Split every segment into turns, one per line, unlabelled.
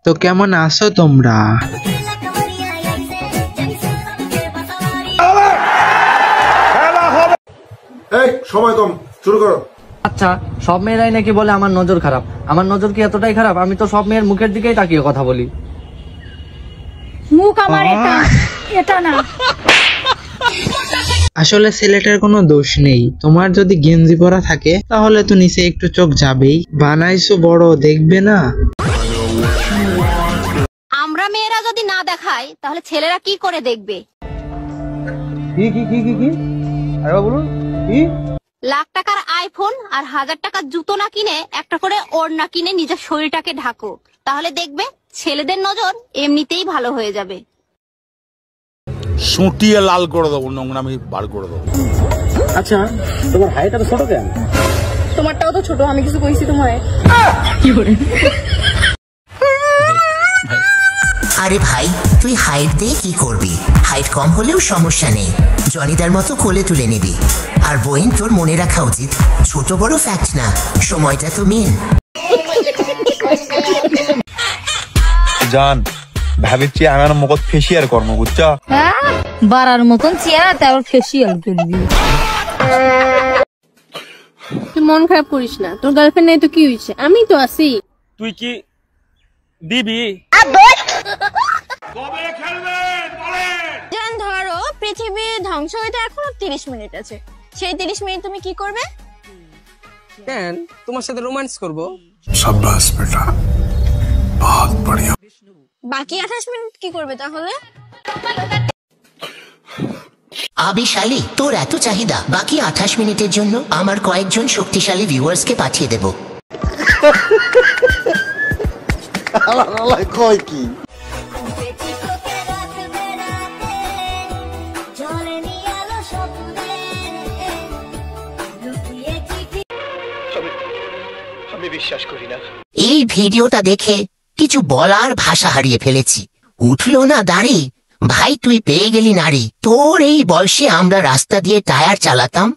তো কেমন আছো তোমরা?
সময় কম, শুরু করো।
আচ্ছা, সব মেয়েরাই নাকি বলে আমার নজর খারাপ। আমার নজর কি এতটাই খারাপ? আমি তো সব মেয়ের মুখের দিকেই তাকিয়ে কথা বলি।
মুখ আমার এটা না।
আসলে ছেলেটার কোনো দোষ নেই। তোমার যদি গেঞ্জি পরা থাকে তাহলে তো নিচে একটু চোখ যাবেই। বানাইছো বড়, দেখবে না?
আমরা মেয়েরা যদি না দেখাই তাহলে ছেলেরা কি করে দেখবে? লাখ টাকার আইফোন আর 1000 টাকার জুতো না কিনে একটা করে ওড়না কিনে নিজের শরীরটাকে ঢাকো, তাহলে দেখবে ছেলেদের নজর এমনিতেই ভালো হয়ে যাবে।
সুটিয়ে লাল করে দেবো, নোংরামি বার করে দেবো।
আচ্ছা, তোমার হাইট এত ছোট কেন?
তোমারটাও তো ছোট, আমি কিছু কইছি তোমায়?
আরে ভাই, তুই হাইট দিয়ে কি করবি? হাইট কম হলেও সমস্যা নেই, জনিদার মতো কোলে তুলে নিবি। আর বইন, তোর মনে রাখা উচিত, ছোট বড় ফ্যাক্ট না, সময়টা তো মেন।
জান, ভাবিছি আমার মুখ ফেসিয়াল করবো, বুঝছো?
হ্যাঁ, বাড়ার মতন চেহারা তাও ফেসিয়াল করবি।
তুই মন খারাপ করিস না, তোর গার্লফ্রেন্ড নেই তো কি হয়েছে, আমি তো আছি।
তুই কি দিবি?
জান, ধরো পৃথিবী ধ্বংস হইতে এখনো 30 মিনিট আছে, সেই 30 মিনিট তুমি কি করবে?
কেন, তোমার সাথে রোম্যান্স করব।
শাবাশ বেটা, বহুত বড়িয়া।
বাকি 28 মিনিট কি করবে তাহলে?
আবিশালী, তোর এত চাহিদা, বাকি 28 মিনিটের জন্য আমার কয়েকজন শক্তিশালী ভিউয়ার্সকে পাঠিয়ে দেব।
কয় কি?
আমি বিশ্বাস করি না।
এই ভিডিওটা দেখে কিছু বলার ভাষা হারিয়ে ফেলেছি। উঠলো না দাড়ি, ভাই তুই পেয়ে গেলি নারী। তোর এই বয়সে আমরা রাস্তা দিয়ে টায়ার চালাতাম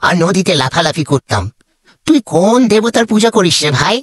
আর নদীতে লাফালাফি করতাম। তুই কোন দেবতার পূজা করিস রে ভাই?